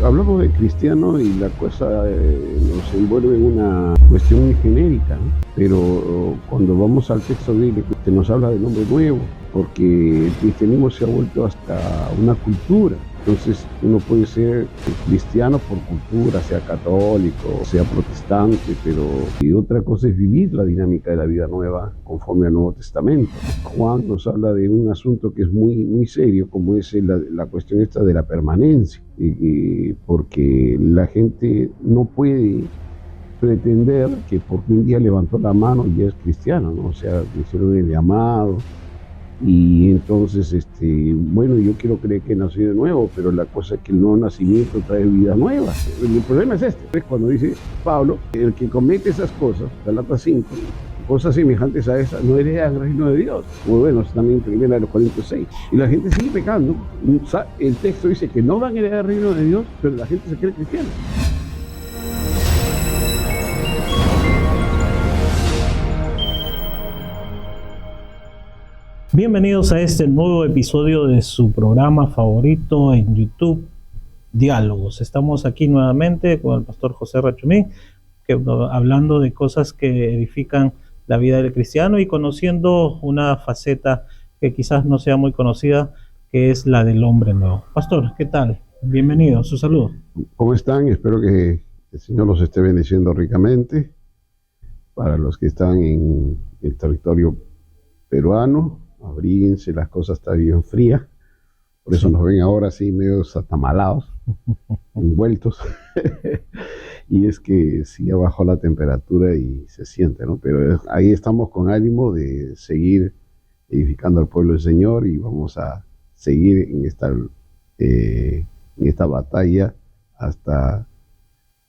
hablamos de cristiano y la cosa nos envuelve en una cuestión muy genérica, ¿no? Pero cuando vamos al texto bíblico se nos habla del hombre nuevo, porque el cristianismo se ha vuelto hasta una cultura. Entonces uno puede ser cristiano por cultura, sea católico, sea protestante, pero y otra cosa es vivir la dinámica de la vida nueva conforme al Nuevo Testamento. Juan nos habla de un asunto que es muy serio, como es la cuestión esta de la permanencia, porque la gente no puede pretender que porque un día levantó la mano ya es cristiano, ¿no? O sea, le hicieron el llamado. Y entonces, bueno, yo quiero creer que nació de nuevo, pero la cosa es que el nuevo nacimiento trae vida nueva. El problema es es cuando dice Pablo, el que comete esas cosas, Galatas 5, cosas semejantes a esas, no hereda el reino de Dios. Bueno, también en 1 Corintios 6. Y la gente sigue pecando. El texto dice que no van a heredar el reino de Dios, pero la gente se cree cristiana. Bienvenidos a este nuevo episodio de su programa favorito en YouTube, Diálogos. Estamos aquí nuevamente con el pastor José Rachumí, hablando de cosas que edifican la vida del cristiano y conociendo una faceta que quizás no sea muy conocida, que es la del hombre nuevo. Pastor, ¿qué tal? Bienvenido, su saludo. ¿Cómo están? Espero que el Señor los esté bendiciendo ricamente. Para los que están en el territorio peruano, abríguense, las cosas están bien frías, por eso nos ven ahora así medio atamalados, envueltos, y es que sí bajó la temperatura y se siente, ¿no? Pero ahí estamos con ánimo de seguir edificando al pueblo del Señor y vamos a seguir en esta batalla hasta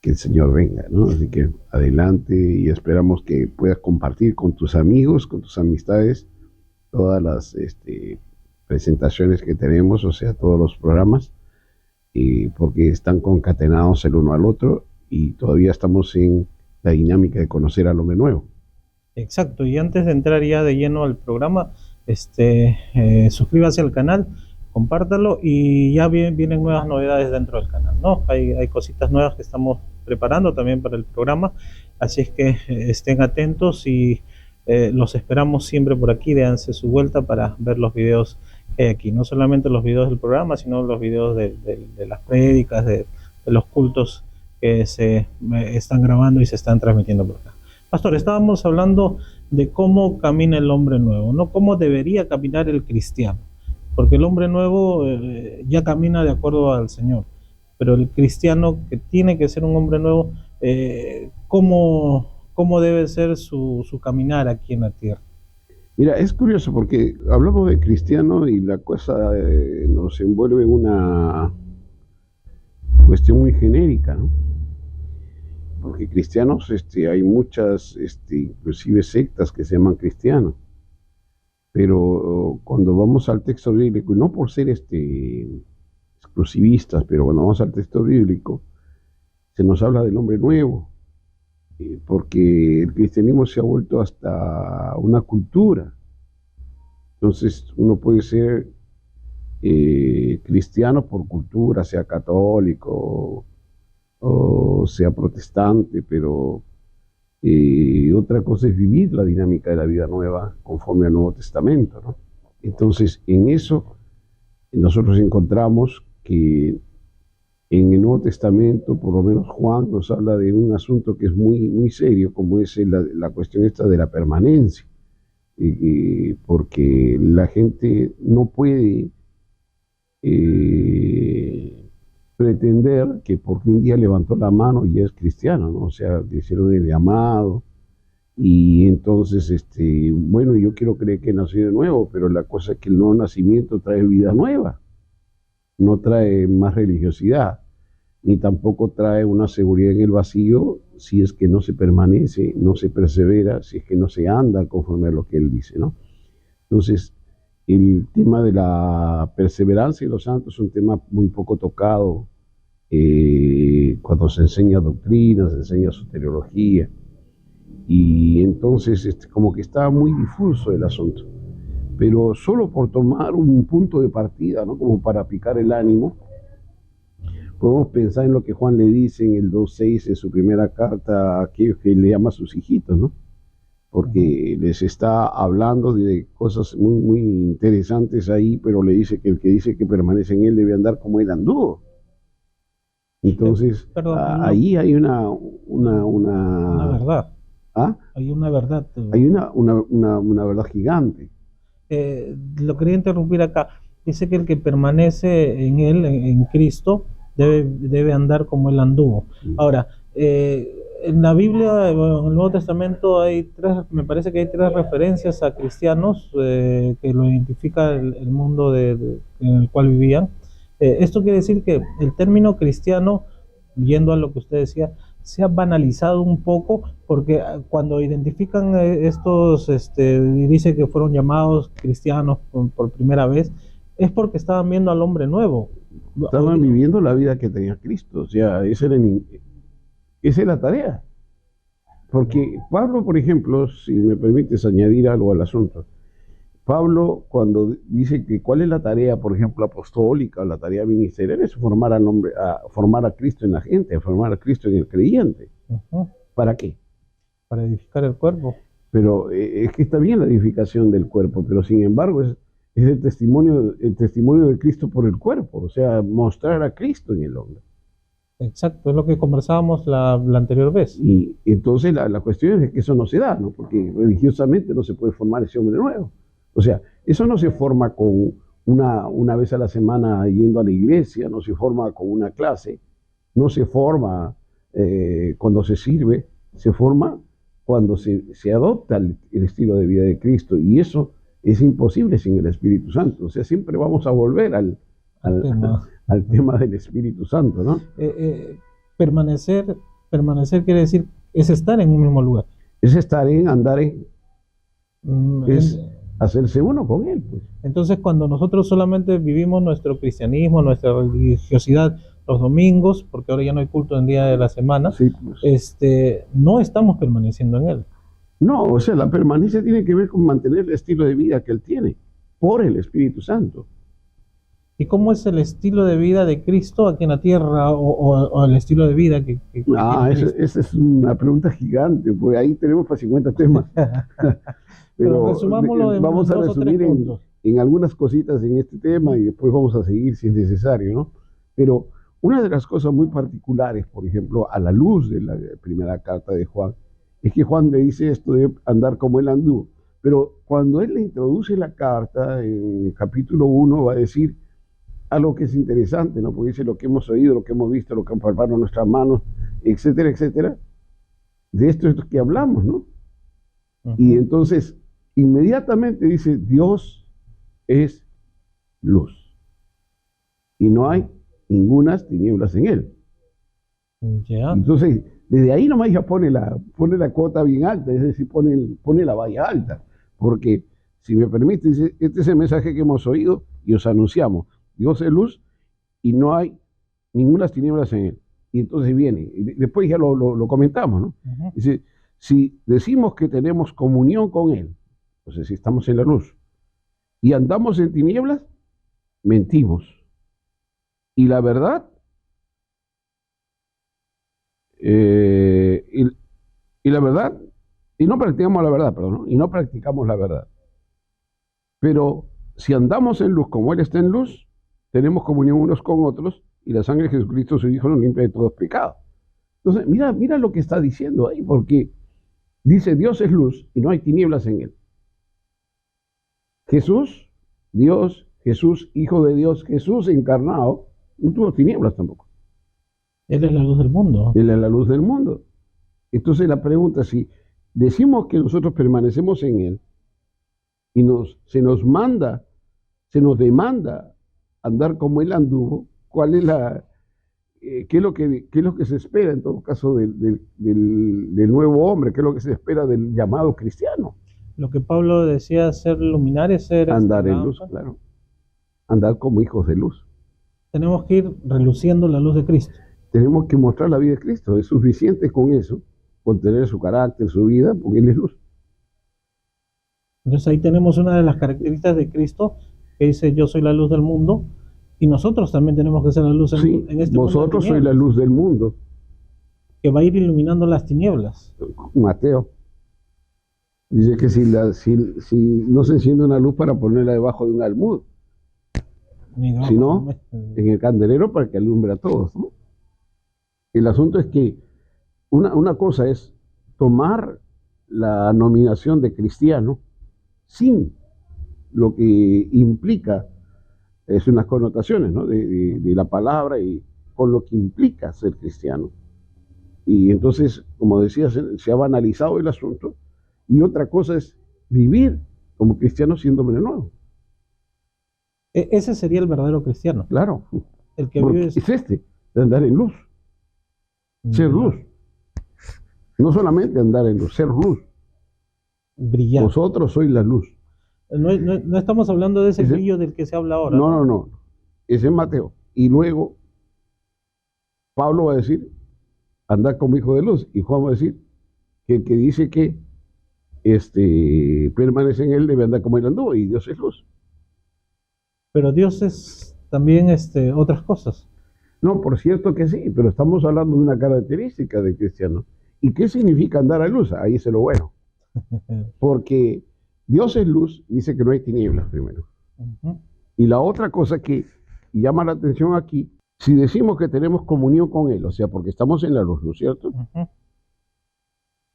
que el Señor venga, ¿no? Así que adelante y esperamos que puedas compartir con tus amigos, con tus amistades, todas las presentaciones que tenemos, o sea, todos los programas, porque están concatenados el uno al otro y todavía estamos en la dinámica de conocer al hombre nuevo. Exacto, y antes de entrar ya de lleno al programa, suscríbase al canal, compártalo y ya vienen nuevas novedades dentro del canal, ¿no? Hay cositas nuevas que estamos preparando también para el programa, así es que estén atentos y los esperamos siempre por aquí. Déanse su vuelta para ver los videos que hay aquí, no solamente los videos del programa, sino los videos de las prédicas, de los cultos que se están grabando y se están transmitiendo por acá. Pastor, estábamos hablando de cómo camina el hombre nuevo, no cómo debería caminar el cristiano, porque el hombre nuevo ya camina de acuerdo al Señor, pero el cristiano que tiene que ser un hombre nuevo, ¿cómo debe ser su caminar aquí en la tierra? Mira, es curioso porque hablamos de cristiano y la cosa nos envuelve en una cuestión muy genérica, ¿no? Porque cristianos, hay muchas, inclusive sectas que se llaman cristianos. Pero cuando vamos al texto bíblico, y no por ser exclusivistas, pero cuando vamos al texto bíblico, se nos habla del hombre nuevo, porque el cristianismo se ha vuelto hasta una cultura. Entonces uno puede ser cristiano por cultura, sea católico o sea protestante, pero otra cosa es vivir la dinámica de la vida nueva conforme al Nuevo Testamento, ¿no? Entonces en eso nosotros encontramos que en el Nuevo Testamento, por lo menos Juan nos habla de un asunto que es muy serio, como es la cuestión esta de la permanencia, porque la gente no puede pretender que porque un día levantó la mano ya es cristiano, ¿no? O sea, le hicieron el llamado, y entonces, bueno, yo quiero creer que nació de nuevo, pero la cosa es que el nuevo nacimiento trae vida nueva, no trae más religiosidad, ni tampoco trae una seguridad en el vacío si es que no se permanece, no se persevera, si es que no se anda conforme a lo que él dice, ¿no? Entonces, el tema de la perseverancia de los santos es un tema muy poco tocado cuando se enseña doctrina, se enseña soteriología, y entonces como que está muy difuso el asunto. Pero solo por tomar un punto de partida, ¿no? Como para picar el ánimo, Podemos pensar en lo que Juan le dice en el 2:6 en su primera carta a aquellos que le llama a sus hijitos, ¿no? Porque les está hablando de cosas muy, muy interesantes ahí, pero le dice que el que dice que permanece en él debe andar como él anduvo. Entonces, Perdón, ahí hay una verdad. ¿ah? Hay una verdad. Hay una verdad gigante. Lo quería interrumpir acá. Dice que el que permanece en él, en Cristo, debe andar como él anduvo. Ahora, en la Biblia, bueno, en el Nuevo Testamento me parece que hay tres referencias a cristianos que lo identifica el mundo en el cual vivían. Esto quiere decir que el término cristiano, yendo a lo que usted decía, se ha banalizado un poco, porque cuando identifican estos, y dice que fueron llamados cristianos por primera vez, es porque estaban viendo al hombre nuevo. Estaban viviendo la vida que tenía Cristo, o sea, esa es la tarea. Porque Pablo, por ejemplo, si me permites añadir algo al asunto, Pablo cuando dice que cuál es la tarea, por ejemplo, apostólica, la tarea ministerial, es formar a Cristo en la gente, formar a Cristo en el creyente. ¿Para qué? Para edificar el cuerpo. Pero es que está bien la edificación del cuerpo, pero sin embargo es el testimonio de Cristo por el cuerpo, o sea, mostrar a Cristo en el hombre. Exacto, es lo que conversábamos la anterior vez. Y entonces la cuestión es que eso no se da, ¿no? Porque religiosamente no se puede formar ese hombre nuevo. O sea, eso no se forma con una vez a la semana yendo a la iglesia, no se forma con una clase, no se forma cuando se sirve, se forma cuando se adopta el estilo de vida de Cristo. Y eso es imposible sin el Espíritu Santo. O sea, siempre vamos a volver al tema del Espíritu Santo, ¿no? Permanecer quiere decir, es estar en un mismo lugar. Es estar andar es hacerse uno con Él, pues. Entonces, cuando nosotros solamente vivimos nuestro cristianismo, nuestra religiosidad los domingos, porque ahora ya no hay culto en día de la semana, sí, pues. No estamos permaneciendo en Él. No, o sea, la permanencia tiene que ver con mantener el estilo de vida que Él tiene, por el Espíritu Santo. ¿Y cómo es el estilo de vida de Cristo aquí en la tierra, o el estilo de vida que esa es una pregunta gigante, porque ahí tenemos para 50 temas. Pero resumámoslo vamos a resumir en algunas cositas en este tema y después vamos a seguir si es necesario, ¿no? Pero una de las cosas muy particulares, por ejemplo, a la luz de la primera carta de Juan, es que Juan le dice esto de andar como él anduvo. Pero cuando él le introduce la carta, en el capítulo 1 va a decir algo que es interesante, ¿no? Porque dice lo que hemos oído, lo que hemos visto, lo que han palpado nuestras manos, etcétera, etcétera. De esto es que hablamos, ¿no? Y entonces, inmediatamente dice, Dios es luz. Y no hay ningunas tinieblas en él. Entonces, desde ahí nomás ya pone la cuota bien alta, es decir, pone la valla alta. Porque, si me permite, dice, este es el mensaje que hemos oído y os anunciamos. Dios es luz y no hay ninguna tinieblas en él. Y entonces viene, y después ya lo comentamos, ¿no? Dice, si decimos que tenemos comunión con él, entonces si estamos en la luz, y andamos en tinieblas, mentimos. Y la verdad, y la verdad, y no practicamos la verdad, perdón, ¿no? Y no practicamos la verdad. Pero si andamos en luz como él está en luz, tenemos comunión unos con otros, y la sangre de Jesucristo, su Hijo, nos limpia de todos pecados. Entonces, mira lo que está diciendo ahí, porque dice, Dios es luz y no hay tinieblas en él. Jesús, Dios, Jesús, Hijo de Dios, Jesús encarnado, no tuvo tinieblas tampoco. Él es la luz del mundo. Él es la luz del mundo. Entonces la pregunta, si decimos que nosotros permanecemos en él y se nos demanda andar como él anduvo, ¿cuál es qué es lo que se espera en todo caso del nuevo hombre? ¿Qué es lo que se espera del llamado cristiano? Lo que Pablo decía, ser luminares, andar en luz, claro. Andar como hijos de luz. Tenemos que ir reluciendo la luz de Cristo. Tenemos que mostrar la vida de Cristo. Es suficiente con eso, con tener su carácter, su vida, porque Él es luz. Entonces ahí tenemos una de las características de Cristo, que dice, yo soy la luz del mundo, Y nosotros también tenemos que ser la luz Sí, en este mundo de vosotros sois la tinieblas, luz del mundo. que va a ir iluminando las tinieblas. Mateo dice que si no se enciende una luz para ponerla debajo de un almud, sino en el candelero para que alumbre a todos, ¿no? El asunto es que una cosa es tomar la nominación de cristiano sin lo que implica, es unas connotaciones, ¿no? de la palabra y con lo que implica ser cristiano. Y entonces, como decía, se ha banalizado el asunto. Y otra cosa es vivir como cristiano siendo hombre nuevo. Ese sería el verdadero cristiano. Claro. El que Porque vive es de andar en luz. Ser luz. No solamente andar en luz, ser luz. Brillar. Vosotros sois la luz. No estamos hablando de ese brillo del que se habla ahora. No. Ese es Mateo. Y luego Pablo va a decir, andad como hijo de luz. Y Juan va a decir que el que dice que permanece en él debe andar como él anduvo. Y Dios es luz. Pero Dios es también otras cosas. No, por cierto que sí, pero estamos hablando de una característica de cristiano. ¿Y qué significa andar a luz? Ahí es lo bueno. Porque Dios es luz, dice que no hay tinieblas primero. Y la otra cosa que llama la atención aquí, si decimos que tenemos comunión con Él, o sea, porque estamos en la luz, ¿no es cierto?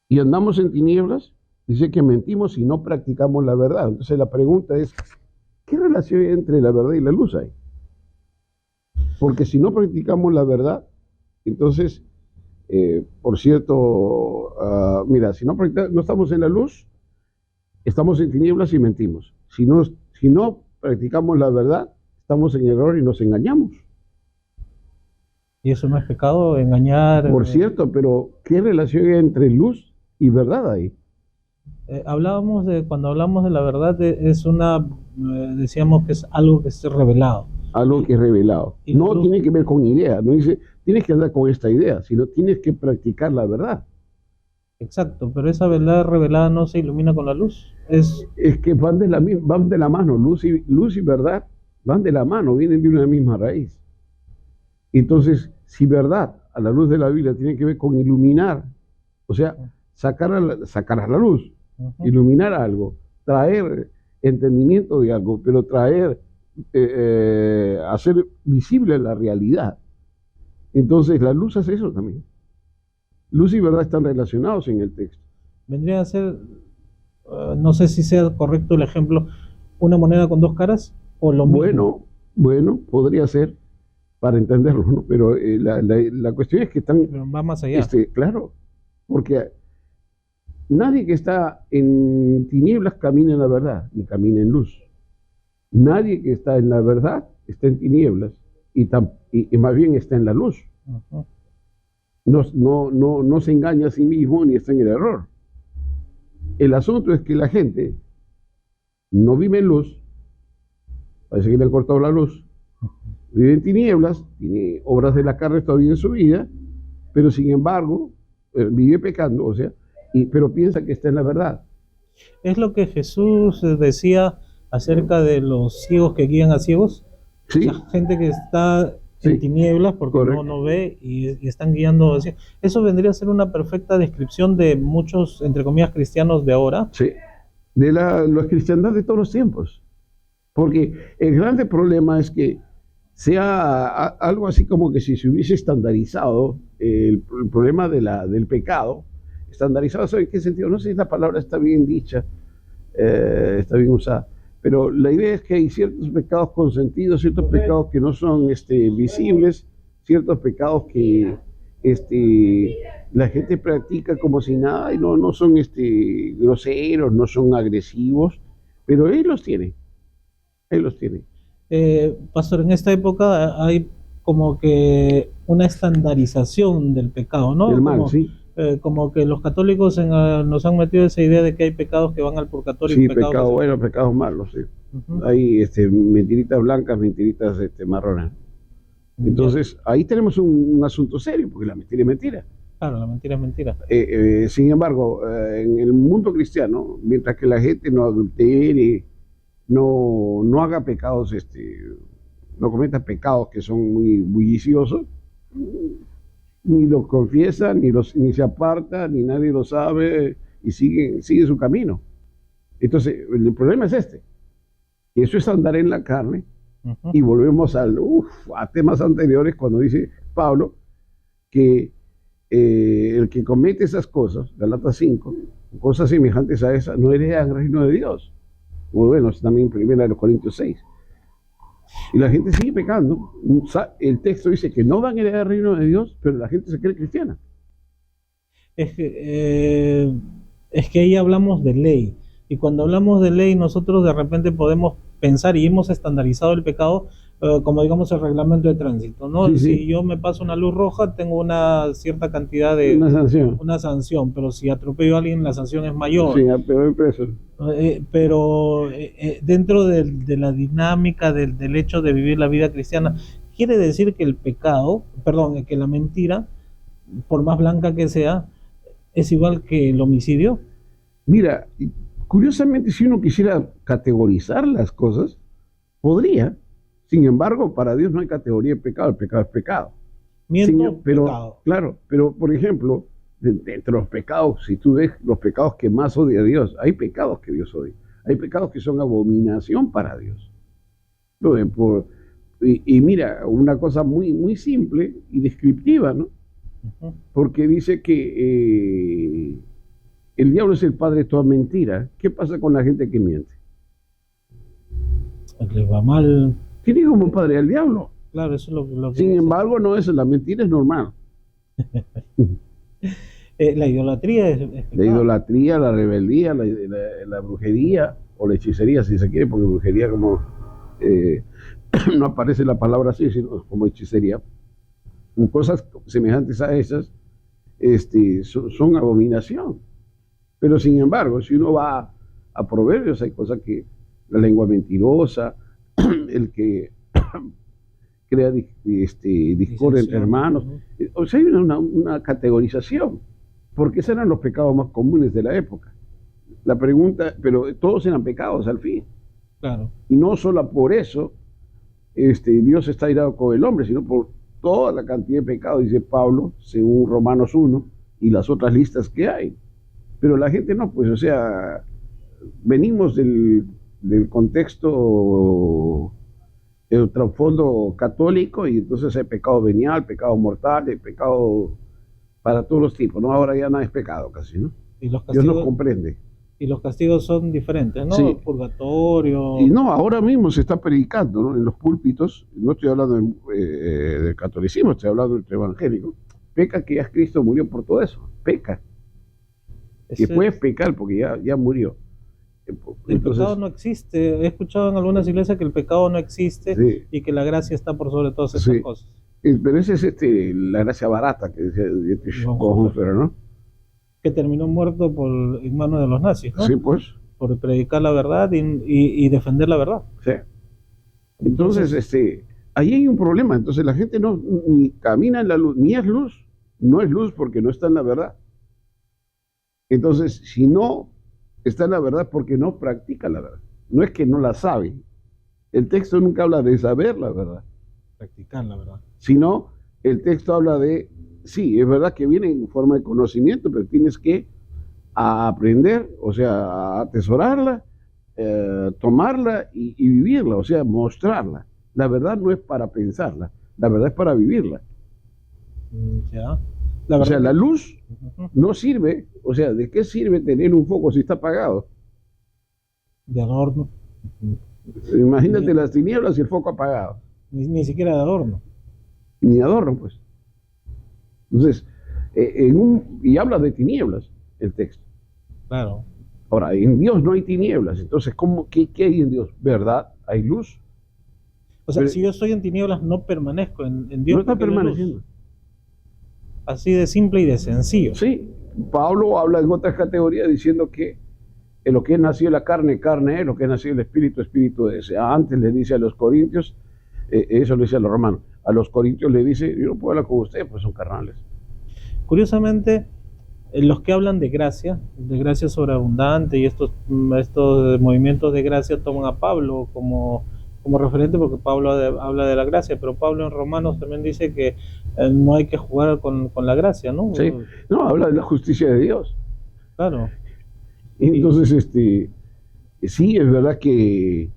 Y andamos en tinieblas, dice que mentimos y no practicamos la verdad. Entonces la pregunta es, ¿qué relación hay entre la verdad y la luz hay? Porque si no practicamos la verdad, entonces, por cierto, mira, si no estamos en la luz, estamos en tinieblas y mentimos. Si no practicamos la verdad, estamos en error y nos engañamos. ¿Y eso no es pecado, engañar? Por cierto, pero ¿qué relación hay entre luz y verdad ahí? Cuando hablamos de la verdad, decíamos que es algo que es revelado. Algo que es revelado. No tiene que ver con idea, no dice, tienes que andar con esta idea, sino tienes que practicar la verdad. Exacto, pero esa verdad revelada no se ilumina con la luz. Es que van de la mano, luz y verdad van de la mano, vienen de una misma raíz. Entonces, si verdad a la luz de la Biblia tiene que ver con iluminar, o sea, sacar a la luz, iluminar algo, traer entendimiento de algo, pero hacer visible la realidad. Entonces, la luz hace eso también. Luz y verdad están relacionados en el texto. Vendría a ser, no sé si sea correcto el ejemplo, una moneda con dos caras o lo mismo. Bueno, podría ser para entenderlo, ¿no? Pero la cuestión es que están... Pero va más allá. Claro, porque nadie que está en tinieblas camina en la verdad, ni camina en luz. Nadie que está en la verdad está en tinieblas y más bien está en la luz. No se engaña a sí mismo ni está en el error. El asunto es que la gente no vive en luz, parece que le han cortado la luz, vive en tinieblas, tiene obras de la carne todavía en su vida, pero sin embargo vive pecando, o sea, pero piensa que está en la verdad. Es lo que Jesús decía acerca de los ciegos que guían a ciegos. Sí. La gente que está en tinieblas porque no ve y están guiando. Eso vendría a ser una perfecta descripción de muchos, entre comillas, cristianos de ahora. Sí, de la cristiandad de todos los tiempos. Porque el grande problema es que sea algo así como que si se hubiese estandarizado el problema del pecado, estandarizado, ¿en qué sentido? No sé si la palabra está bien dicha, está bien usada, pero la idea es que hay ciertos pecados consentidos, ciertos pecados que no son visibles, ciertos pecados que la gente practica como si nada y no son groseros, no son agresivos, pero él los tiene. Pastor, en esta época hay como que una estandarización del pecado, ¿no? Del mal, sí. Como que los católicos nos han metido esa idea de que hay pecados que van al purgatorio. Sí, pecados buenos, pecados malos, sí. Hay mentiritas blancas, mentiritas marrones. Entonces, ahí tenemos un asunto serio, porque la mentira es mentira. Claro, la mentira es mentira. Sin embargo, en el mundo cristiano, mientras que la gente no adultere, no haga pecados no cometa pecados que son muy bulliciosos, ni los confiesa, ni se aparta, ni nadie lo sabe, y sigue su camino. Entonces, el problema es este. Eso es andar en la carne, y volvemos a temas anteriores cuando dice Pablo que el que comete esas cosas, Galatas 5, cosas semejantes a esas, no hereda el reino de Dios. Bueno, también primera de los Corintios 6. Y la gente sigue pecando. El texto dice que no van a heredar el reino de Dios, pero la gente se cree cristiana. Es que ahí hablamos de ley. Y cuando hablamos de ley, nosotros de repente podemos pensar y hemos estandarizado el pecado como digamos el reglamento de tránsito, ¿no? Sí, si sí. yo me paso una luz roja, tengo una cierta cantidad de... Una sanción. Pero si atropello a alguien, la sanción es mayor. Sí, pero preso. Pero dentro de la dinámica del hecho de vivir la vida cristiana, quiere decir que el pecado, perdón, que la mentira, por más blanca que sea, es igual que el homicidio. Mira, curiosamente, si uno quisiera categorizar las cosas, podría. Sin embargo, para Dios no hay categoría de pecado, el pecado es pecado. Pecado. Claro, pero por ejemplo, entre los pecados, si tú ves los pecados que más odia a Dios, hay pecados que Dios odia. Hay pecados que son abominación para Dios. Y mira, una cosa muy, muy simple y descriptiva, ¿no? Porque dice que el diablo es el padre de toda mentira. ¿Qué pasa con la gente que miente? Le va mal. Tiene como padre al diablo. Claro, eso es lo que Sin embargo, no es la mentira, es normal. La idolatría es pecado. La idolatría, la rebeldía, la brujería o la hechicería, si se quiere, porque brujería como no aparece la palabra así, sino como hechicería. Cosas semejantes a esas son abominación. Pero sin embargo, si uno va a Proverbios, hay cosas que la lengua mentirosa, el que crea discordia entre hermanos. O sea, hay una categorización, porque esos eran los pecados más comunes de la época. La pregunta, pero todos eran pecados al fin. Claro. Y no solo por eso Dios está irado con el hombre, sino por toda la cantidad de pecados, dice Pablo, según Romanos 1, y las otras listas que hay. Pero la gente no, pues, o sea, venimos del contexto, el trasfondo católico, y entonces hay pecado venial, pecado mortal, hay pecado para todos los tipos, ¿no? Ahora ya nada es pecado casi, ¿no? Y los castigos, Dios nos comprende. Y los castigos son diferentes, ¿no? Sí. Purgatorio. Y no, ahora mismo se está predicando, ¿no? En los púlpitos, no estoy hablando del catolicismo, estoy hablando del evangélico. Peca que ya Cristo murió por todo eso, peca. Que puedes pecar porque ya murió. El pecado no existe. He escuchado en algunas iglesias que el pecado no existe, sí, y que la gracia está por sobre todas esas, sí, cosas. Pero esa es la gracia barata que decía Bonhoeffer, ¿no? Que terminó muerto en manos de los nazis, ¿no? Sí, pues. Por predicar la verdad y defender la verdad. Sí. Entonces, ahí hay un problema. Entonces la gente ni camina en la luz, ni es luz. No es luz porque no está en la verdad. Entonces, si no está en la verdad, porque no practica la verdad. No es que no la sabe. El texto nunca habla de saber la verdad. Practicar la verdad. Sino, el texto habla de, sí, es verdad que viene en forma de conocimiento, pero tienes que aprender, o sea, a atesorarla, tomarla y vivirla, o sea, mostrarla. La verdad no es para pensarla, la verdad es para vivirla. Ya. O sea, la luz no sirve, o sea, ¿de qué sirve tener un foco si está apagado? De adorno. Imagínate las tinieblas y el foco apagado. Ni siquiera de adorno. Ni adorno, pues. Entonces, y habla de tinieblas el texto. Claro. Ahora, en Dios no hay tinieblas, entonces, ¿qué hay en Dios? ¿Verdad? ¿Hay luz? O sea, si yo estoy en tinieblas, no permanezco en Dios. No está permaneciendo. Así de simple y de sencillo. Sí, Pablo habla en otras categorías diciendo que en lo que es nacido la carne, carne es, lo que es nacido el espíritu, espíritu es. Antes le dice a los corintios, eso le dice a los romanos, a los corintios le dice, yo no puedo hablar con ustedes, pues son carnales. Curiosamente, los que hablan de gracia sobreabundante, y estos movimientos de gracia toman a Pablo como como referente porque Pablo habla de la gracia, pero Pablo en Romanos también dice que no hay que jugar con la gracia, ¿no? ¿sí? No, habla de la justicia de Dios. Claro. Entonces, sí, es verdad que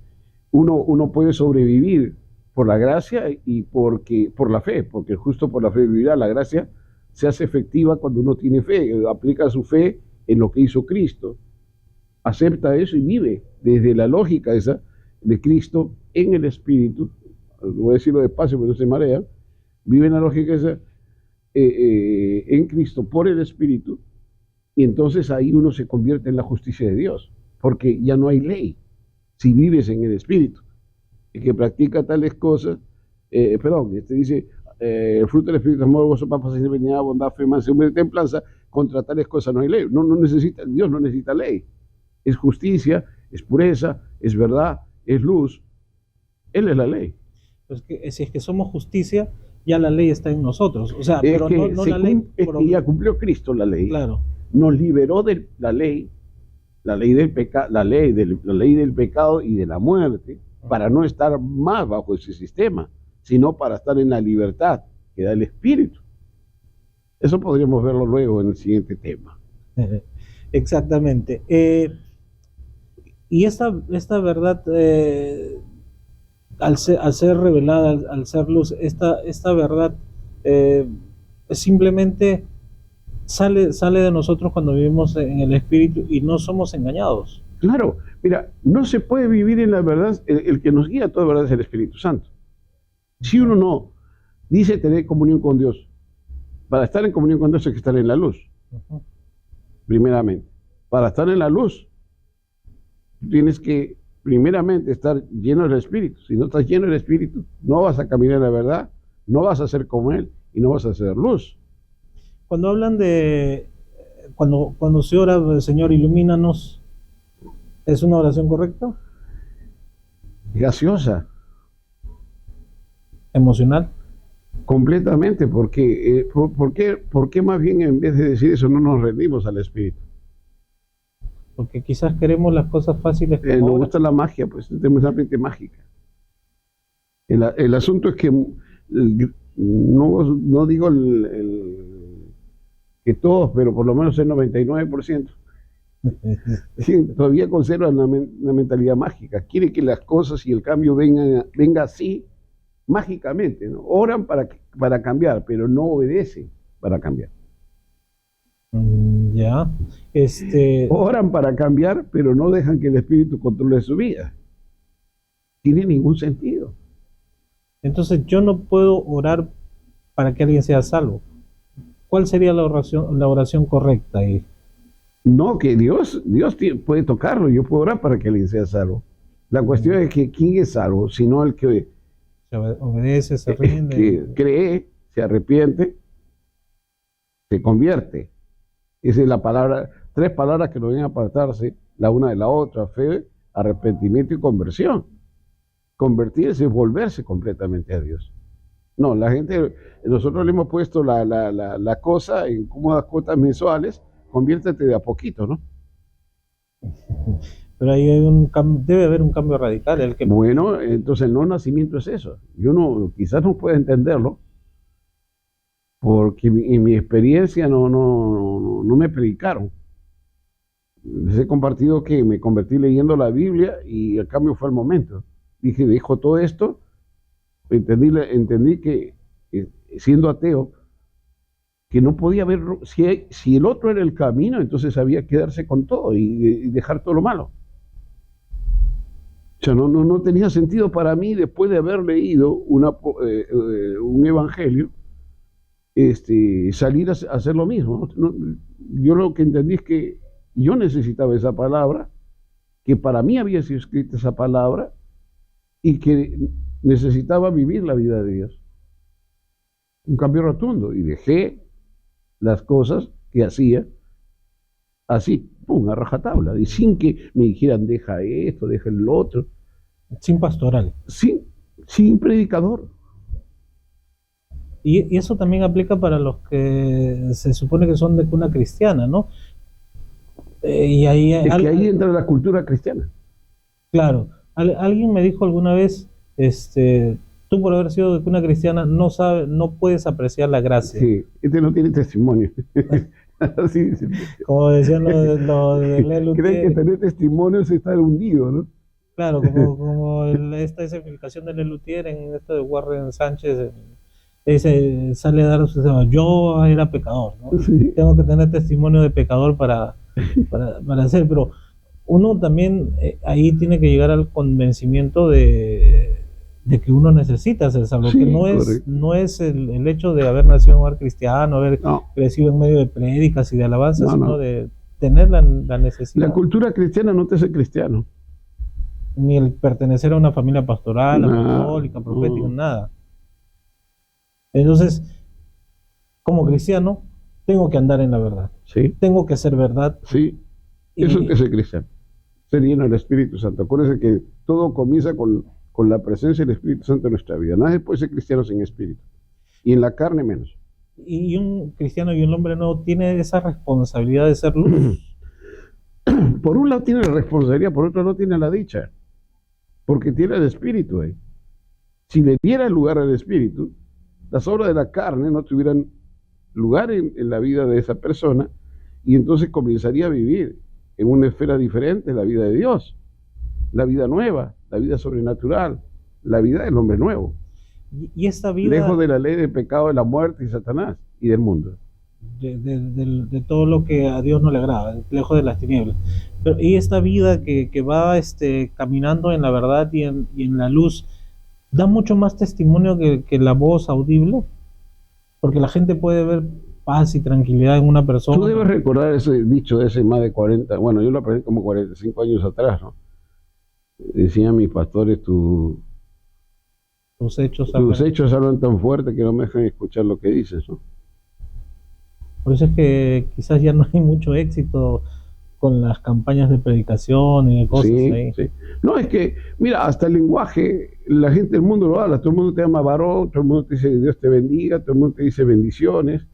uno puede sobrevivir por la gracia y por la fe, porque justo por la fe vivirá. La gracia se hace efectiva cuando uno tiene fe, aplica su fe en lo que hizo Cristo, acepta eso y vive desde la lógica esa de Cristo en el Espíritu. Voy a decirlo despacio, pero no se marea. Vive en la lógica esa en Cristo por el Espíritu, y entonces ahí uno se convierte en la justicia de Dios, porque ya no hay ley si vives en el Espíritu. El que practica tales cosas, dice, el fruto del Espíritu, amor, gozo, paz, paciencia, benignidad, bondad, fe, mansedumbre y templanza, contra tales cosas no hay ley. Dios no necesita ley. Es justicia, es pureza, es verdad, es luz. Él es la ley. Pues si es que somos justicia, ya la ley está en nosotros. O sea, pero no la ley. Es que ya cumplió Cristo la ley. Claro. Nos liberó de la ley del pecado, la ley del pecado y de la muerte, para no estar más bajo ese sistema, sino para estar en la libertad que da el Espíritu. Eso podríamos verlo luego en el siguiente tema. Exactamente. Y esta verdad, al ser revelada, al ser luz, esta verdad simplemente sale de nosotros cuando vivimos en el Espíritu y no somos engañados. Claro, mira, no se puede vivir en la verdad, el que nos guía a toda verdad es el Espíritu Santo. Si uno no dice tener comunión con Dios, para estar en comunión con Dios hay que estar en la luz, primeramente. Para estar en la luz, tienes que primeramente estar lleno del Espíritu. Si no estás lleno del Espíritu, no vas a caminar en la verdad, no vas a ser como Él y no vas a ser luz. Cuando hablan de, cuando se ora, Señor, ilumínanos, ¿es una oración correcta? Gaseosa. ¿Emocional? Completamente, porque ¿por qué más bien en vez de decir eso no nos rendimos al Espíritu? Porque quizás queremos las cosas fáciles. Nos gusta la magia, pues tenemos una mente mágica. El asunto es que no digo que todos, pero por lo menos el 99%. Sí, todavía conservan una mentalidad mágica. Quiere que las cosas y el cambio venga así, mágicamente, ¿no? Oran para cambiar, pero no obedecen para cambiar. Ya. Oran para cambiar, pero no dejan que el Espíritu controle su vida. Tiene ningún sentido. Entonces yo no puedo orar para que alguien sea salvo. ¿Cuál sería la oración correcta ahí? No, que Dios puede tocarlo, yo puedo orar para que alguien sea salvo. La cuestión es que ¿quién es salvo? Sino el que se obedece, se rinde. Que cree, se arrepiente, se convierte. Esa es la palabra, 3 palabras que no deben apartarse la una de la otra: fe, arrepentimiento y conversión. Convertirse es volverse completamente a Dios. No, la gente, nosotros le hemos puesto la cosa en cómodas cuotas mensuales. Conviértete de a poquito, ¿no? Pero ahí debe haber un cambio radical. Bueno, entonces el no nacimiento es eso. Yo quizás no pueda entenderlo, porque en mi experiencia no me predicaron. Les he compartido que me convertí leyendo la Biblia y el cambio fue el momento. Dijo todo esto, entendí que siendo ateo, que no podía ver, si el otro era el camino, entonces había que quedarse con todo y dejar todo lo malo. O sea, no tenía sentido para mí, después de haber leído un evangelio, salir a hacer lo mismo. Yo lo que entendí es que yo necesitaba esa palabra, que para mí había sido escrita esa palabra, y que necesitaba vivir la vida de Dios. Un cambio rotundo, y dejé las cosas que hacía así, a rajatabla, y sin que me dijeran deja esto, deja el otro. Sin pastoral. Sin predicador. Y eso también aplica para los que se supone que son de cuna cristiana, ¿no? Es que ahí entra la cultura cristiana. Claro. Alguien me dijo alguna vez tú por haber sido de cuna cristiana no puedes apreciar la gracia. Sí, este no tiene testimonio. Así dice. Como decían los de Lelutier. Creen que tener testimonio es estar hundido, ¿no? Claro, como esta escenificación de Lelutier en esto de Warren Sánchez, sale a dar su testimonio. Yo era pecador, ¿no? Sí. Tengo que tener testimonio de pecador para hacer, pero uno también ahí tiene que llegar al convencimiento de que uno necesita ser salvo, Sí, que no es el hecho de haber nacido en un hogar cristiano, haber crecido en medio de prédicas y de alabanzas, sino de tener la necesidad. La cultura cristiana no te hace cristiano. Ni el pertenecer a una familia pastoral, apostólica, profética, nada. Entonces, como cristiano, tengo que andar en la verdad. Sí. Tengo que ser verdad. Sí. Eso es ser cristiano. Ser lleno del Espíritu Santo. Acuérdense que todo comienza con la presencia del Espíritu Santo en nuestra vida. Nadie puede ser cristiano sin espíritu. Y en la carne menos. Y un cristiano y un hombre nuevo tiene esa responsabilidad de ser luz. Por un lado tiene la responsabilidad, por otro no tiene la dicha. Porque tiene el Espíritu ahí. Si le diera lugar al Espíritu, las obras de la carne no tuvieran lugar en la vida de esa persona, y entonces comenzaría a vivir en una esfera diferente la vida de Dios, la vida nueva, la vida sobrenatural, la vida del hombre nuevo. Y esta vida, lejos de la ley del pecado, de la muerte y Satanás y del mundo. De todo lo que a Dios no le agrada, lejos de las tinieblas. Y esta vida que va caminando en la verdad y en la luz, da mucho más testimonio que la voz audible, porque la gente puede ver paz y tranquilidad en una persona. Tú debes recordar ese dicho de ese más de 40, bueno, yo lo aprendí como 45 años atrás, ¿no? Decían mis pastores, tus hechos hablan tan fuerte que no me dejan escuchar lo que dices, ¿no? Por eso es que quizás ya no hay mucho éxito con las campañas de predicación y de cosas ahí. Sí. No, es que, mira, hasta el lenguaje, la gente del mundo lo habla, todo el mundo te llama varón, todo el mundo te dice Dios te bendiga, todo el mundo te dice bendiciones.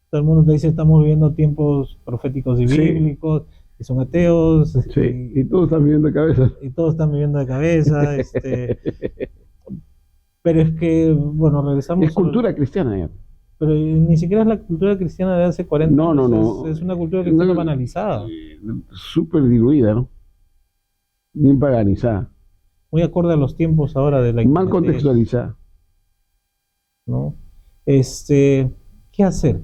Todo el mundo te dice estamos viviendo tiempos proféticos y bíblicos, y son ateos. Sí, y todos están viviendo de cabeza. Y todos están viviendo de cabeza. Pero es que, bueno, regresamos. Es cultura cristiana ya. Pero ni siquiera es la cultura cristiana de hace 40 años. No. Es una cultura cristiana banalizada. Súper diluida, ¿no? Bien paganizada. Muy acorde a los tiempos ahora de la mal contextualizada. ¿No? ¿Qué hacer?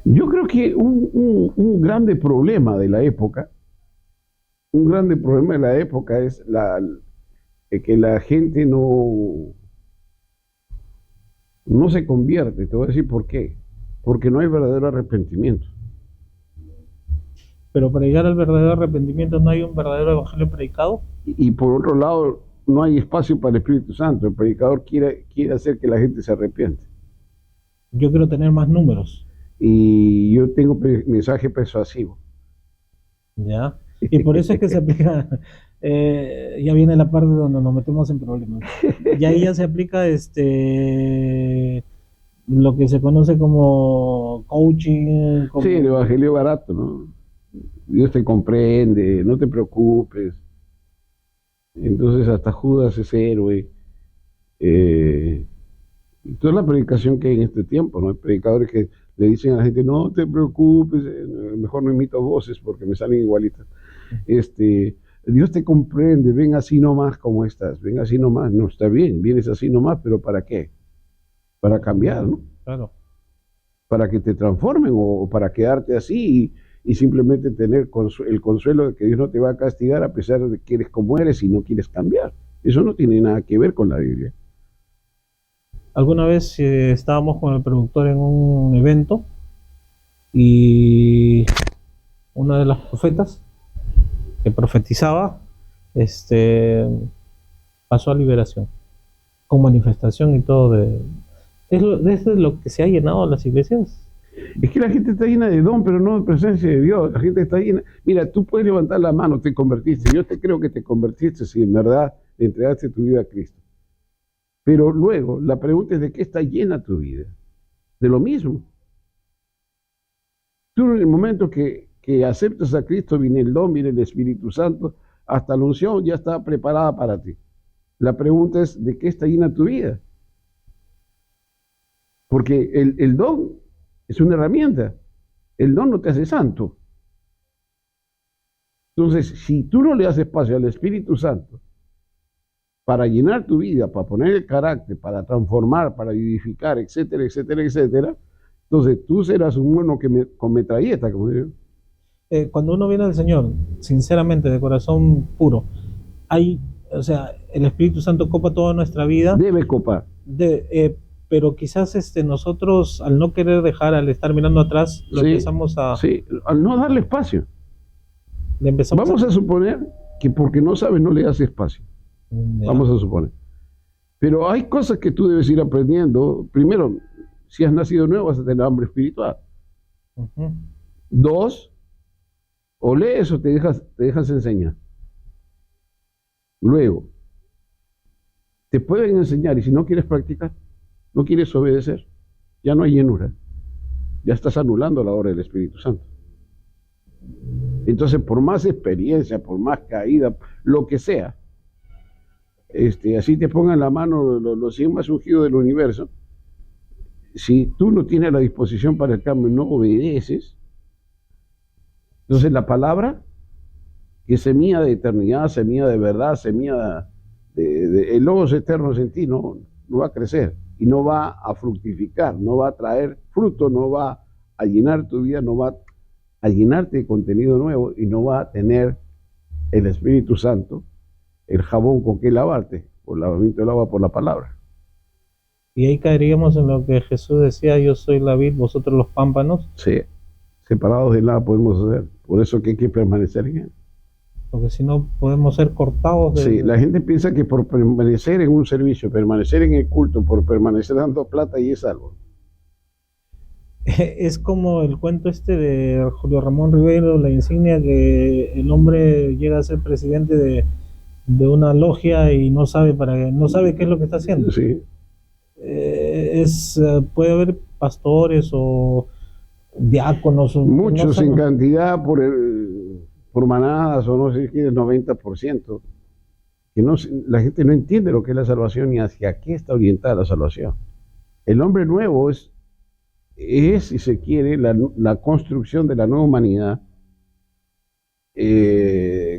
Yo creo que un grande problema de la época, es que la gente no se convierte. Te voy a decir por qué. Porque no hay verdadero arrepentimiento. Pero para llegar al verdadero arrepentimiento no hay un verdadero evangelio predicado. Y por otro lado, no hay espacio para el Espíritu Santo. El predicador quiere hacer que la gente se arrepiente. Yo quiero tener más números. Y yo tengo mensaje persuasivo. Ya. Y por eso es que se aplica, ya viene la parte donde nos metemos en problemas. Y ahí ya se aplica lo que se conoce como coaching. Sí, el evangelio barato, ¿no? Dios te comprende, no te preocupes. Entonces hasta Judas es héroe. Y toda la predicación que hay en este tiempo, ¿no? Hay predicadores que le dicen a la gente, no te preocupes, mejor no imito voces porque me salen igualitas. Dios te comprende, ven así nomás como estás, ven así nomás. No, está bien, vienes así nomás, pero ¿para qué? Para cambiar, ¿no? Claro. Para que te transformen o para quedarte así y simplemente tener el consuelo de que Dios no te va a castigar a pesar de que eres como eres y no quieres cambiar. Eso no tiene nada que ver con la Biblia. Alguna vez estábamos con el productor en un evento y una de las profetas que profetizaba pasó a liberación con manifestación y todo es lo que se ha llenado las iglesias. Es que la gente está llena de don, pero no de presencia de Dios. La gente está llena. Mira, tú puedes levantar la mano, te convertiste. Yo te creo que te convertiste si en verdad le entregaste tu vida a Cristo. Pero luego, la pregunta es: ¿de qué está llena tu vida? De lo mismo. Tú en el momento que aceptas a Cristo, viene el don, viene el Espíritu Santo, hasta la unción ya está preparada para ti. La pregunta es, ¿de qué está llena tu vida? Porque el don es una herramienta. El don no te hace santo. Entonces, si tú no le das espacio al Espíritu Santo para llenar tu vida, para poner el carácter, para transformar, para vivificar, etcétera, etcétera, etcétera, entonces tú serás un mono con metralleta, como digo. Cuando uno viene al Señor, sinceramente, de corazón puro, o sea, el Espíritu Santo copa toda nuestra vida. Debe copar. Pero quizás nosotros, al no querer dejar, al estar mirando atrás, lo empezamos a... Sí, al no darle espacio. Vamos a suponer que porque no sabes no le das espacio. Ya. Vamos a suponer. Pero hay cosas que tú debes ir aprendiendo. Primero, si has nacido nuevo vas a tener hambre espiritual. Dos, o lees o te dejas enseñar. Luego, te pueden enseñar y si no quieres practicar, no quieres obedecer, ya no hay llenura. Ya estás anulando la obra del Espíritu Santo. Entonces, por más experiencia, por más caída, lo que sea, así te pongan la mano los 100 más ungidos del universo, si tú no tienes la disposición para el cambio, no obedeces, entonces la palabra, que es semilla de eternidad, semilla de verdad, semilla el logos eternos en ti, no va a crecer y no va a fructificar, no va a traer fruto, no va a llenar tu vida, no va a llenarte de contenido nuevo y no va a tener el Espíritu Santo, el jabón con que lavarte, por el lavamiento del agua por la palabra. Y ahí caeríamos en lo que Jesús decía, yo soy la vid, vosotros los pámpanos. Sí, separados de nada podemos hacer, por eso que hay que permanecer en él. Porque si no podemos ser cortados. Sí, la gente piensa que por permanecer en un servicio, permanecer en el culto, por permanecer dando plata y es algo. Es como el cuento de Julio Ramón Ribeiro, la insignia, que el hombre llega a ser presidente de una logia y no sabe qué es lo que está haciendo. Sí. Puede haber pastores o diáconos. Muchos no en cantidad por manadas o no sé qué, el 90%. Que la gente no entiende lo que es la salvación ni hacia qué está orientada la salvación. El hombre nuevo es, si se quiere, la construcción de la nueva humanidad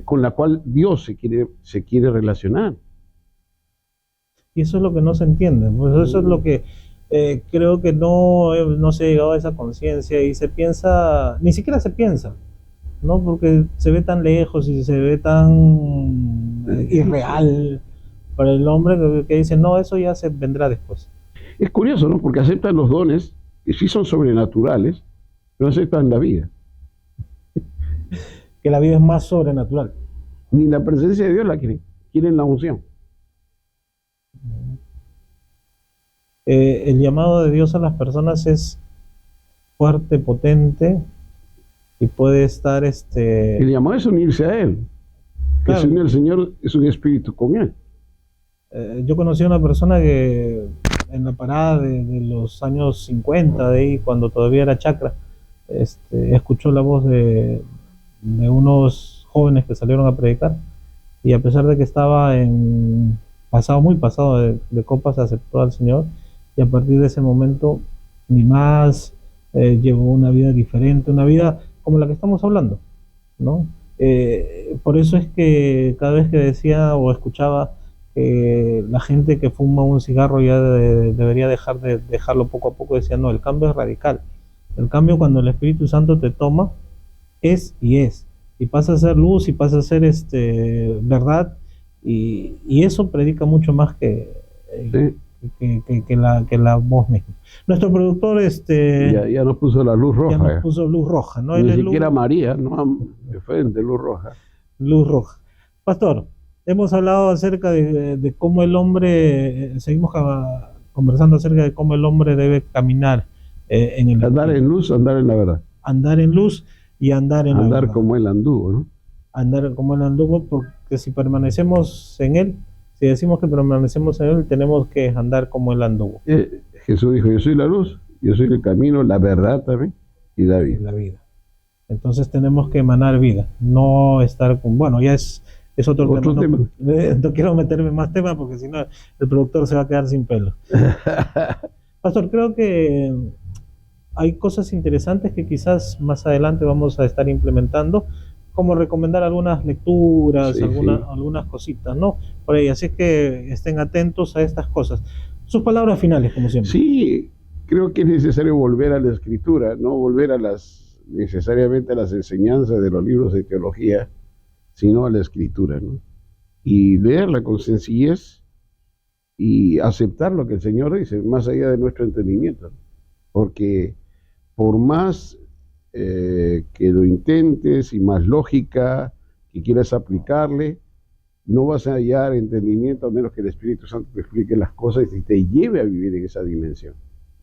con la cual Dios se quiere relacionar. Y eso es lo que no se entiende, pues eso es lo que creo que no se ha llegado a esa conciencia y se piensa, ni siquiera se piensa, ¿no? Porque se ve tan lejos y se ve tan irreal para el hombre que dice, no, eso ya se vendrá después. Es curioso, ¿no? Porque aceptan los dones, que sí son sobrenaturales, pero no aceptan la vida. Que la vida es más sobrenatural. Ni la presencia de Dios la quieren la unción. El llamado de Dios a las personas es fuerte, potente y puede estar El llamado es unirse a Él. Que se une al Señor es un espíritu con Él. Yo conocí a una persona que en la parada de los años 50, de ahí, cuando todavía era chacra, escuchó la voz de unos jóvenes que salieron a predicar, y a pesar de que estaba muy pasado de copas, aceptó al Señor, y a partir de ese momento ni más llevó una vida diferente, una vida como la que estamos hablando, ¿no? Por eso es que cada vez que decía o escuchaba la gente que fuma un cigarro ya debería dejarlo poco a poco, decía, no, el cambio es radical. El cambio, cuando el Espíritu Santo te toma, y pasa a ser luz y pasa a ser verdad, y eso predica mucho más que la voz misma. Nuestro productor ya nos puso la luz roja. Ya nos puso luz roja, ¿no? Ni siquiera María, no, de frente, luz roja. Luz roja. Pastor, hemos hablado acerca de cómo el hombre, seguimos conversando acerca de cómo el hombre debe caminar en el andar en luz, andar en la verdad. Andar en luz y andar en la verdad. Andar como él anduvo, ¿no? Andar como él anduvo, porque si permanecemos en él, si decimos que permanecemos en él, tenemos que andar como él anduvo. Jesús dijo, yo soy la luz, yo soy el camino, la verdad también y la vida. Entonces tenemos que emanar vida, no estar con, bueno, ya es es otro Otro tema. tema. No quiero meterme en más temas porque si no el productor se va a quedar sin pelo. Pastor, creo que hay cosas interesantes que quizás más adelante vamos a estar implementando, como recomendar algunas lecturas, Sí, sí. algunas cositas, ¿no? Por ahí, así es que estén atentos a estas cosas. Sus palabras finales, como siempre. Sí, creo que es necesario volver a la escritura, no volver a necesariamente a las enseñanzas de los libros de teología, sino a la escritura, ¿no? Y leerla con sencillez y aceptar lo que el Señor dice, más allá de nuestro entendimiento. Porque por más que lo intentes y más lógica que quieras aplicarle, no vas a hallar entendimiento a menos que el Espíritu Santo te explique las cosas y te lleve a vivir en esa dimensión.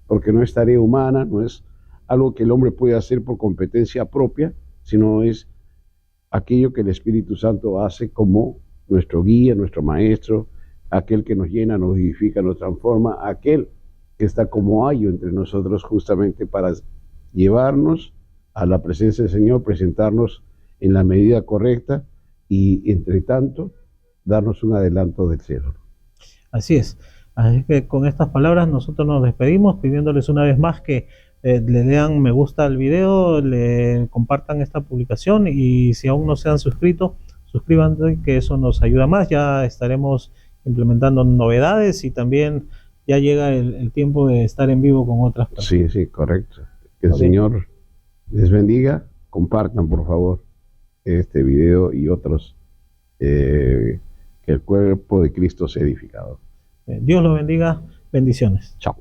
Porque no es tarea humana, no es algo que el hombre puede hacer por competencia propia, sino es aquello que el Espíritu Santo hace como nuestro guía, nuestro maestro, aquel que nos llena, nos vivifica, nos transforma, aquel que está como ayo entre nosotros justamente para llevarnos a la presencia del Señor, presentarnos en la medida correcta y, entre tanto, darnos un adelanto del cielo. Así es. Así que con estas palabras nosotros nos despedimos pidiéndoles una vez más que le den me gusta al video, le compartan esta publicación y si aún no se han suscrito, suscríbanse, que eso nos ayuda más. Ya estaremos implementando novedades y también ya llega el tiempo de estar en vivo con otras personas. Sí, sí, correcto. Que el Señor les bendiga. Compartan, por favor, este video y otros, que el cuerpo de Cristo sea edificado. Dios los bendiga. Bendiciones. Chao.